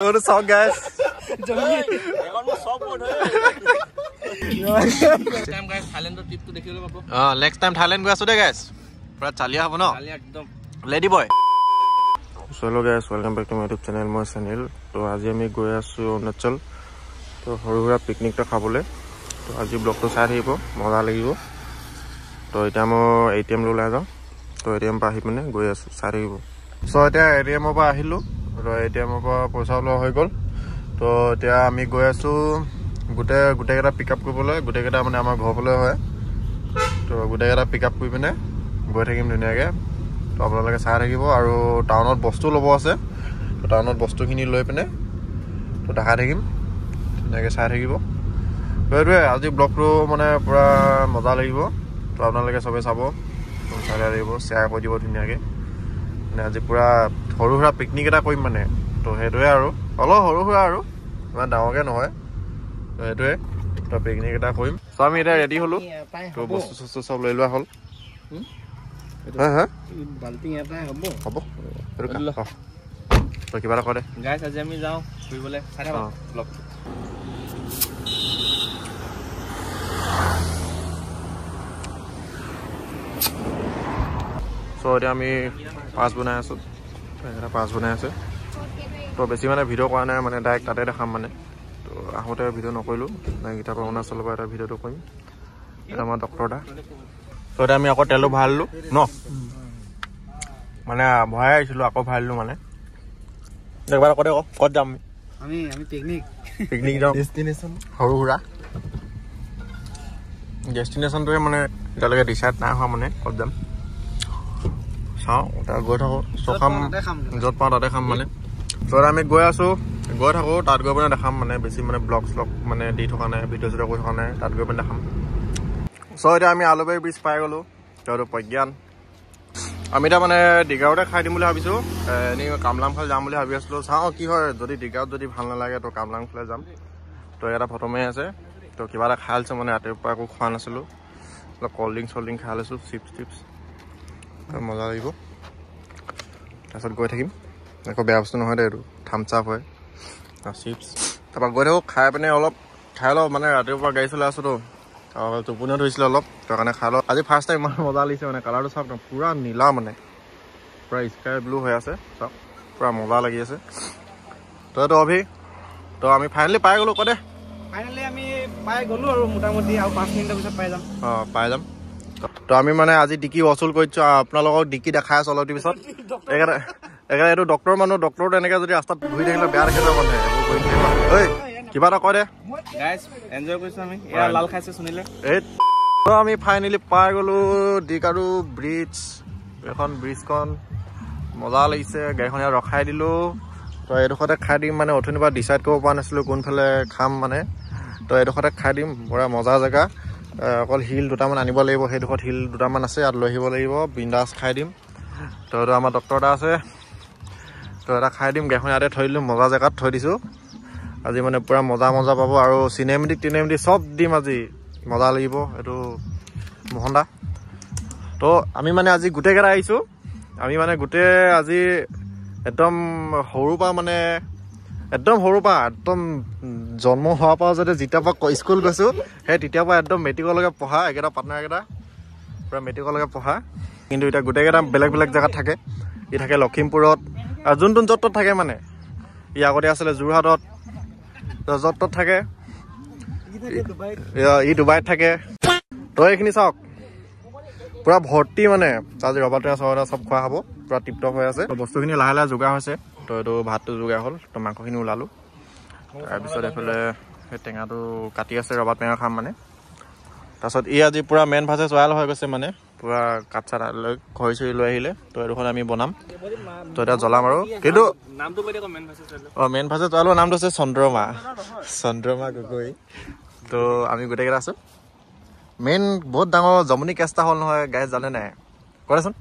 What song, guys? Next time, guys, Thailand trip to dekhibo pabo. Next time Thailand go asu de guys. Pura chalia hobo no? Chalia ekdom. Lady boy. So hello guys, welcome back to my YouTube channel. Moi Sanil. To aji ami goi asu Arunachal. To horura picnic ta khabole. To aji vlog to sai thibo, moja lagibo. To eta mo ATM lo la jaw. To ATM pa ahi mane goi asu sai thibo. So eta ATM pa ahilu. Row ATM पर पैसा लो হৈ গল তো এতিয়া আমি গৈ আছো গুটেকেটা pickup কৰিবলৈ গুটেকেটা মানে আমাৰ ঘৰলৈ হয় তো গুটেকেটা পিকআপ কৰি পিনে গৈ থাকিম ধুনিয়াকে তো আপোনালোকে চাই থাকিব আৰু টাউনত বস্তু লব আছে তো টাউনত বস্তুখিনি লৈ পিনে তো দেখা থাকিম ধুনিয়াকে চাই থাকিব বেৰে আজি ব্লগটো মানে পুৰা মজা লাগিব তো আপোনালোকে সবে চাব চাই থাকিব শেয়াৰ কৰি দিব ধুনিয়াকে আজি পুৰা হৰুহৰা পিকনিক এটা কৰিম মানে তো হেটোৱে আৰু হলো হৰুহৰা আৰু ইমান ডাঙৰকে নহয় তো হেটোৱে তো পিকনিক এটা কৰিম সো আমি এটা ৰেডি হলো তো বস্তু সব লৈ লোৱা হল হা বালতি এটা হ'ব হ'ব তো কিবা কৰে গাইস আজি আমি যাও ফুৰিবলৈ চাই থাকক ব্লগ সো এতিয়া আমি পাঁচ বনাই আছো এটা পাঁচ বনাই আছে তো বেছি মানে ভিডিও কৰা নাই মানে ডাইৰেক্ট তাতে দেখাম মানে তো আহোতে ভিডিও নকৰিলো নাইকিটা পৰা অৰুণাচলৰ পৰা এটা ভিডিওটো কৰিম এটা আমাৰ ডক্টৰ দা তো এটা আমি আকৌ তেলো ভাললো ন মানে ভয় আহিছিলো আকৌ ভাললো মানে একবাৰ কতে কত যাম আমি পিকনিক যাম ডেষ্টিনেশ্যন হৰুহুৰা ডেষ্টিনেশ্যনটোৱে মানে এতিয়ালৈকে ডিচাইড নাই হোৱা মানে কত যাম চাও তাৰ গৈ থাকো সকাম যত পাওঁ তাতে খাম মানে তো আমি গৈ আছো গৈ থাকো তাত গৈ পিনে দেখাম মানে বেছি মানে ব্লগ মানে দি থকা নাই ভিডিঅ' চিডিঅ' কৰি থকা নাই তাত গৈ পিনে দেখাম চ' এতিয়া আমি আলুবাৰী ব্ৰিজ পাই গ'লো তেওঁতো প্ৰজ্ঞান আমি এতিয়া মানে ডিগাঁৱতে খাই দিম বুলি ভাবিছোঁ এনেই কামলাং ফালে যাম বুলি ভাবি আছিলোঁ চাওঁ কি হয় যদি ডিগাঁৱত যদি ভাল নালাগে তো কামলাং ফালে যাম তো এটা ফটো মাৰি আছে তো কিবা এটা খাই লৈছোঁ মানে ৰাতিপুৱা একো খোৱা নাছিলোঁ অলপ কল্ড ড্ৰিংক খাই লৈছোঁ চিপছ মজা লাগিব তাৰপিছত গৈ থাকিম একো বেয়া বস্তু নহয় দে এইটো থামছ আপ হয় চিপছ তাৰপৰা গৈ থাকোঁ খাই পিনে অলপ মানে ৰাতিপুৱা গাড়ী চলাই আছোঁতো টোপনিও ধৰিছিলে অলপ তাৰ কাৰণে খাই লওঁ আজি ফাৰ্ষ্ট টাইম ইমান মজা লাগিছে মানে কালাৰটো চাওক পুৰা নীলা মানে পুৰা স্কাই ব্লু হৈ আছে চাওক পুৰা মজা লাগি আছে তো এইটো অভি তো আমি ফাইনেলি পাই গ'লোঁ কদে ফাইনেলি আমি পাই গ'লো আৰু মোটামুটি আৰু 5 মিনিটৰ পিছত পাই যাম পাই যাম তো আমি মানে আজি ডিকি অচুল কৰিছোঁ আপোনালোকক ডিকি দেখাই আছোঁ অলপ পিছত একেবাৰে এইটো ডক্টৰ মানুহ ডক্টৰটো এনেকৈ যদি ৰাস্তাত ঘূৰি থাকিলে বেয়া দেখে যাব মানে এইবোৰ কৰি থাকিব ঐ কিবা এটা কয় দে গাইস এনজয় কৰিছোঁ আমি এয়া লাল খাইছে শুনিলে এই তো আমি ফাইনেলি পাই গ'লোঁ ডিকাৰু ব্ৰিজ এখন ব্ৰিজখন মজা লাগিছে গাড়ীখন ইয়াত ৰখাই দিলোঁ তো এইডোখৰতে খাই দিম মানে অথনিৰ পৰা ডিচাইড কৰিব পৰা নাছিলোঁ কোনফালে খাম মানে তো এইডোখৰতে খাই দিম পুৰা মজা জেগা অকল হিল দুটামান আনিব লাগিব সেইডোখৰত হিল দুটামান আছে ইয়াত লৈ আহিব লাগিব বিন্দাছ খাই দিম তো এইটো আমাৰ ডক্টৰ এটা আছে তো এটা খাই দিম গাড়ীখন ইয়াতে থৈ দিলোঁ মজা জেগাত থৈ দিছোঁ আজি মানে পুৰা মজা পাব আৰু চিনেমেটিক চব দিম আজি মজা লাগিব এইটো মোহন দা তো আমি মানে আজি গোটেইকেইটা আহিছোঁ আমি মানে গোটেই আজি একদম সৰুৰ পৰা মানে একদম জন্ম হোৱাৰ পৰা যদি যেতিয়াৰ পৰা স্কুল গৈছোঁ সেই তেতিয়াৰ পৰা একদম মেট্ৰিকলৈকে পঢ়া একেটা পাৰ্টনাৰকেইটা পুৰা মেট্ৰিকলৈকে পঢ়া কিন্তু এতিয়া গোটেইকেইটা বেলেগ জেগাত থাকে ই থাকে লখিমপুৰত আৰু যোন য'ত থাকে মানে ই আগতে আছিলে যোৰহাটত য'ত থাকে ই ডুবাইত থাকে তো এইখিনি চাওক পুৰা ভৰ্তি মানে আজি ৰবাৰ টেঙা চব খোৱা হ'ব পুৰা টিপটপ হৈ আছে বস্তুখিনি লাহে যোগাৰ হৈছে তো এইটো ভাতটো যোগাৰ হ'ল তো মাংসখিনি ওলালোঁ তাৰপিছত এইফালে সেই টেঙাটো কাটি আছে ৰবাৰ টেঙা খাম মানে তাৰপিছত ই আজি পুৰা মেইন ভাজে চয়াল হৈ গৈছে মানে পুৰা কাঠ চাট লৈ খৰি চৰি লৈ আহিলে তো এইডোখৰত আমি বনাম তো এতিয়া জ্বলাম আৰু কিন্তু মেইন ভাজে চয়ালৰ নামটো হৈছে চন্দ্ৰমা গগৈ তো আমি গোটেইকেইটা আছোঁ মেইন বহুত ডাঙৰ জমনি কেছ এটা হ'ল নহয় গাইজ জানে নাই কৰেচোন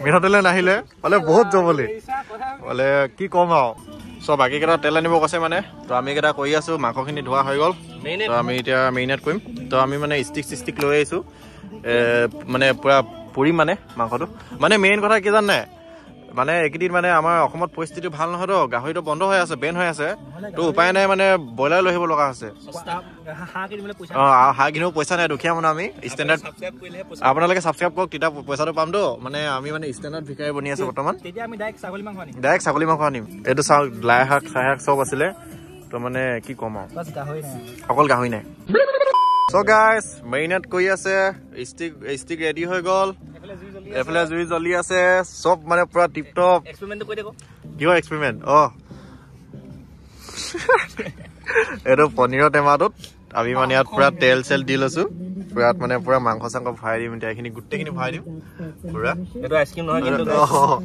মিঠাতেলে নাহিলে বোলে বহুত জমনি বোলে কি ক'ম আৰু চ' বাকীকেইটা তেল আনিব কৈছে মানে তো আমি কেইটা কৰি আছোঁ মাংসখিনি ধোৱা হৈ গ'ল তো আমি এতিয়া মেৰিনেট কৰিম তো আমি মানে ষ্টিক লৈ আহিছোঁ মানে পুৰা পুৰিম মানে মাংসটো মানে মেইন কথা কি জানে মানে এইকেইদিন মানে আমাৰ অসমত পৰিস্থিতি ভাল নহয় তো গাহৰিটো বন্ধ হৈ আছে বেন হৈ আছে তো উপায় নাই মানে ব্ৰইলাৰ লৈ আহিব লগা আছে হাঁহ কিনিব পইচা নাই দুখীয়া মানুহ আমি ষ্টেণ্ডাৰ্ড আপোনালোকে ছাবস্ক্ৰাইব কৰক তেতিয়া পইচাটো পাম তো মানে আমি মানে ষ্টেণ্ডাৰ্ড ভিকাৰী বনি আছে বৰ্তমান ডাইৰেক্ট ছাগলী মাংস আনিম এইটো চাওক লাই শাক চাই শাক চব আছিলে তো মানে কি ক'ম আৰু অকল গাহৰি নাই চ' গাইজ মেৰিনেট কৰি আছে ষ্টিক ৰেডি হৈ গ'ল এফালে জুই জ্বলি আছে চব মানে পুৰা টিপ টপ কিহৰ এক্সপেৰিমেণ্ট এইটো পনীৰৰ টেমাটোত আমি মানে ইয়াত পুৰা তেল চেল দি লৈছো পুৰাত মানে পুৰা মাংস চাংস ভৰাই দিম এতিয়া এইখিনি গোটেইখিনি ভৰাই দিম পুৰা এইটো আইচক্ৰীম নহয় কিন্তু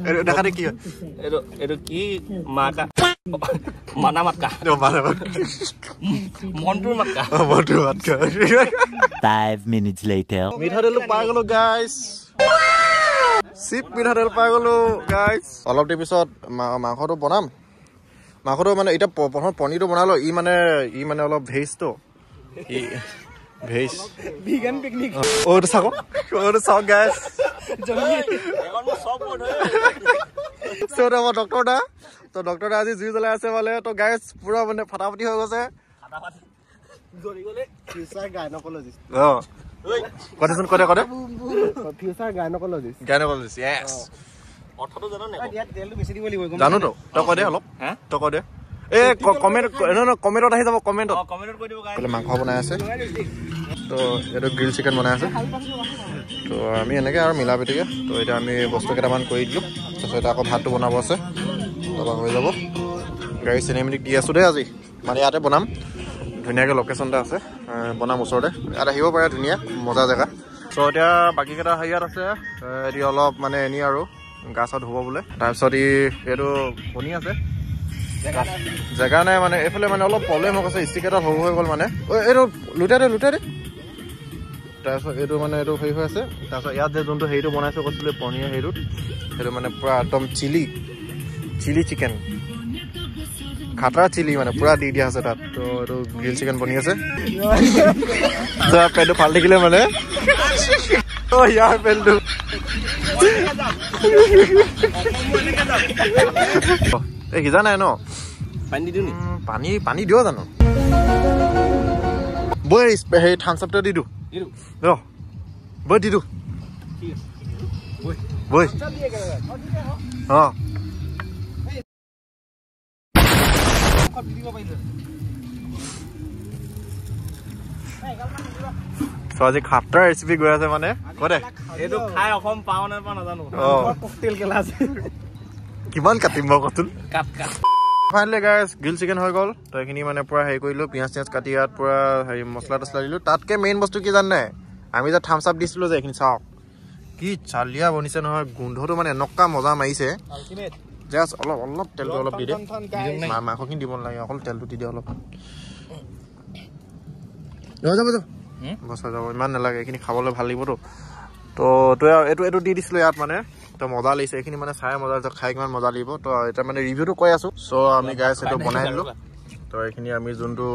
এইটো দেখাতে কি হয় এইটো কি মাকা মানা মাতকা মন্টুৰ মাতকা 5 minutes later মিঠাতেল পাই গলো গাইজ চিপ মিঠাতেল পাই গলো গাইজ অলপ দেৰি পিছত মাংসটো বনাম মাংসটো মানে এতিয়া প্ৰথম পনীৰটো বনালো ই মানে অলপ ভেজটো ভেজ ভিগান পিকনিক ওটো চাওক গাইজ সো ডক্টৰ দা আজি জুই জ্বলাই আছে মানে তো গাইজ পুৰা মানে ফাটাফাটি হৈ গৈছে জানো তো তই কৈ দে অলপ তই কৈ দে কমেণ্টত আহি যাব কমেণ্টত মাংস বনাই আছে তো এইটো গ্ৰিল চিকেন বনাই আছে তো আমি এনেকৈ আৰু মিলা প্ৰীতিকে তো এতিয়া আমি বস্তু কেইটামান কৰি দিলোঁ তাৰপিছত আকৌ ভাতটো বনাব আছে তাৰপৰা হৈ যাব গাড়ী চিনেমেটিক দি আছোঁ দেই আজি মানে ইয়াতে বনাম ধুনীয়াকৈ লোকেশ্যন এটা আছে বনাম ওচৰতে ইয়াত আহিব পাৰে ধুনীয়া মজা জেগা চ' এতিয়া বাকীকেইটা হেৰিয়াত আছে এতিয়া অলপ মানে এনেই আৰু গা চা ধুব বোলে তাৰপিছত এইটো বনি আছে জেগা নাই মানে এইফালে মানে অলপ প্ৰব্লেম হৈ গৈছে ষ্টিক এটা সৰু হৈ গ'ল মানে এইটো লুটাই দে তাৰপিছত এইটো মানে এইটো হেৰি হৈ আছে তাৰপিছত ইয়াত যে যোনটো হেৰিটো বনাইছোঁ কৈছিলোঁ পনীৰ হেৰিটোত সেইটো মানে পূৰা একদম চিলি চিকেন খাতৰা চিলি মানে পুৰা দি দিয়া আছে তাত তো এইটো গ্ৰিল চিকেন বনি আছে পেনটো ভাল থাকিলে মানে ইয়াৰ পেনটো এই সিজা নাই ন পানী দিও জানো বৈ সেই থামচাপটো দি দিওঁ বৈ দি দিওঁ বৈ অঁ আজি খাতৰা ৰেচিপি গৈ আছে মানে কদে এইটো খাই অসম পাও নে পা নাজানো ককটেল কেলা আছে কিমান কাটিম মই কতুল কাট ফাইনেলি গাইজ গ্ৰিল চিকেন হৈ গ'ল তো এইখিনি মানে পুৰা হেৰি কৰিলোঁ পিঁয়াজ চিয়াজ কাটি ইয়াত পুৰা হেৰি মছলা টছলা দিলোঁ তাতকৈ মেইন বস্তু কি জানে আমি যে থামছ আপ দিছিলোঁ যে এইখিনি চাওক কি চালিয়া বনিছে নহয় গোন্ধটো মানে এনেকুৱা মজা মাৰিছে জাষ্ট অলপ তেলটো অলপ দি দে মাংসখিনি দিব নালাগে অকল তেলটো দি দিয়ে অলপ যাব বচা যাব ইমান নালাগে এইখিনি খাবলৈ ভাল লাগিবতো তো তই এইটো দি দিছিলোঁ ইয়াত মানে তো মজা লাগিছে এইখিনি মানে চাই মজা লাগিছে খাই কিমান মজা লাগিব তো এতিয়া মানে ৰিভিউটো কৈ আছোঁ চ' আমি গাইছ এইটো বনাই দিলোঁ তো এইখিনি আমি যোনটো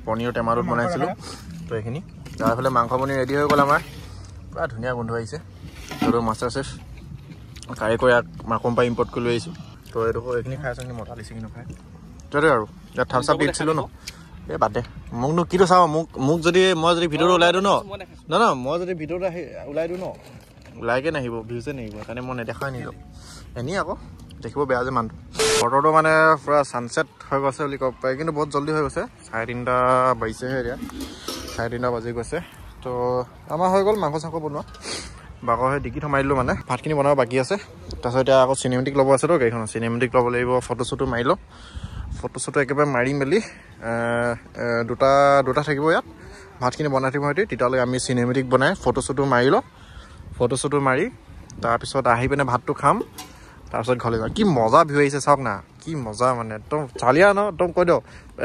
পনীৰ টেমাটোত বনাইছিলোঁ তো এইখিনি তাৰফালে মাংস পনীৰ ৰেডি হৈ গ'ল আমাৰ পুৰা ধুনীয়া গোন্ধ আহিছে তো মাষ্টাৰ চেফ কাৰিকৰ ইয়াক মাকম পৰা ইম্পৰ্ট কৰি লৈ আহিছোঁ তো এইটো এইখিনি খাই আছোঁ এইখিনি মজা লাগিছে কিন্তু খাই তোৰে আৰু ইয়াত থামছ আপ দি দিছিলোঁ ন এই বাদ দে মোকনো কিটো চাওঁ মোক যদি মই যদি ভিডিঅ'টো ওলাই দিওঁ ন মই যদি ভিডিঅ'টো ওলাই দিওঁ ন ওলাইকে নাহিব ভিউজে নাহিব সেইকাৰণে মই নেদেখাই নিদিওঁ এনেই আকৌ দেখিব বেয়া যে মানুহটো বতৰটো মানে পুৰা ছানছেট হৈ গৈছে বুলি ক'ব পাৰি কিন্তু বহুত জল্দি হৈ গৈছে 3:30 বাজিছেহে এতিয়া 3:30 বাজি গৈছে তো আমাৰ হৈ গ'ল মাংস চাংস বনোৱা বাকৰ সেই ডিকিত সোমাই দিলোঁ মানে ভাতখিনি বনাব বাকী আছে তাৰপিছত এতিয়া আকৌ চিনেমেটিক ল'ব আছে তো গাড়ীখনত চিনেমেটিক ল'ব লাগিব ফটো চটো মাৰি লওঁ ফটো চটো একেবাৰে মাৰি মেলি দুটা থাকিব ইয়াত ভাতখিনি বনাই থাকিব সিহঁতি তেতিয়ালৈকে আমি চিনেমেটিক বনাই ফটো চটো মাৰি লওঁ ফটো চটো মাৰি তাৰপিছত আহি পিনে ভাতটো খাম তাৰপিছত ঘৰলৈ যাম কি মজা ভিউ আহিছে চাওক না কি মজা মানে একদম চালিয়া ন একদম কৈ দিয়ক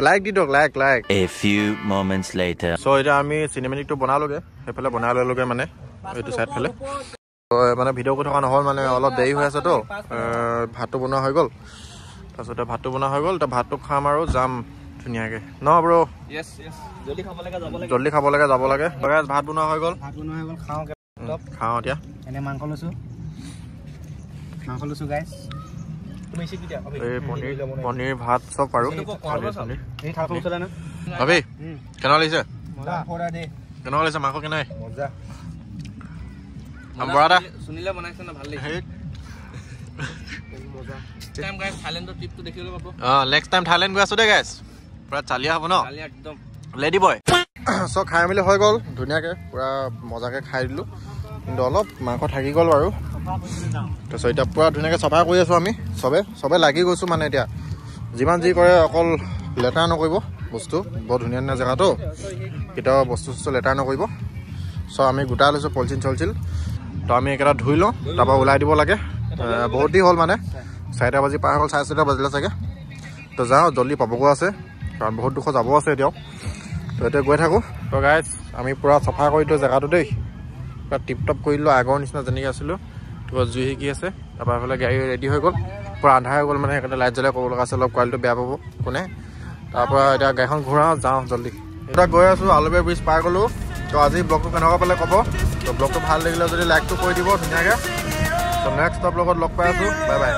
লাইক দি দিয়ক like A few moments later চ' এতিয়া আমি চিনেমেটিকটো বনালোগে সেইফালে বনাই ল'লোগে মানে এইটো চাইড ফালে মানে ভিডিঅ' কৰি থকা নহ'ল মানে অলপ দেৰি হৈ আছে তো ভাতটো বনোৱা হৈ গ'ল তাৰপিছতে ভাতটো বনোৱা হৈ গ'ল এতিয়া ভাতটো খাম আৰু যাম ধুনীয়াকৈ ন ব্ৰ জল্দি খাব লাগে যাব লাগে ভাত বনোৱা হৈ গ'ল খাওঁ এতিয়া এনে মাংস লৈছোঁ গাইছ পনীৰ ভাত চব পাৰো ভাবি কেনেকুৱা লাগিছে কেনেকুৱা লাগিছে মাংস কেনে বৰাদা সুনীলে বনাইছে না ভাল লাগিছে টাইম গাইস থাইলেণ্ডৰ ট্ৰিপটো দেখিবলৈ পাব নেক্সট টাইম থাইলেণ্ড গৈ আছো দে গাইছ পুৰা চালিয়া হ'ব ন চালিয়া একদম লেডি বয় চব খাই মেলি হৈ গ'ল ধুনীয়াকৈ পুৰা মজাকৈ খাই দিলোঁ কিন্তু অলপ মাংস থাকি গ'ল বাৰু তাৰপিছত এতিয়া পুৰা ধুনীয়াকৈ চফা কৰি আছোঁ আমি চবে লাগি গৈছোঁ মানে এতিয়া যিমান যি কৰে অকল লেতেৰা নকৰিব বস্তু বৰ ধুনীয়া ধুনীয়া জেগাটো কেতিয়াও বস্তু লেতেৰা নকৰিব চ' আমি গোটাই লৈছোঁ পলিথিন চলিছিল তো আমি একেটা ধুই লওঁ তাৰপৰা ওলাই দিব লাগে বহুত দেৰি হ'ল মানে 4টা বাজি পাৰ হ'ল 4:30 বাজিলে চাগে তো যাওঁ জল্দি পাবগৈ আছে কাৰণ বহুত দুখ যাব আছে এতিয়াও তো এতিয়া গৈ থাকোঁ তো গাইজ আমি পূৰা চফা কৰি দিলোঁ জেগাটো দেই পূৰা টিপ টপ কৰি দিলোঁ আগৰ নিচিনা যেনেকৈ আছিলোঁ তো জুই শিকি আছে তাৰপৰা এইফালে গাড়ী ৰেডি হৈ গ'ল পূৰা আন্ধাৰ হৈ গ'ল মানে সেইকাৰণে লাইট জ্বলাই ক'ব লগা আছে অলপ কোৱালিটিটো বেয়া পাব কোনে তাৰপৰা এতিয়া গাড়ীখন ঘূৰাওঁ যাওঁ জল্দি এতিয়া গৈ আছোঁ আলুবেৰ ব্ৰিজ পাৰ গ'লোঁ তো আজি ব্লগটো কেনেকুৱা পালে ক'ব তো ব্লগটো ভাল লাগিলে যদি লাইকটো কৰি দিব ধুনীয়াকৈ তো নেক্সট ব্লগত লগ পাই আছোঁ বাই বাই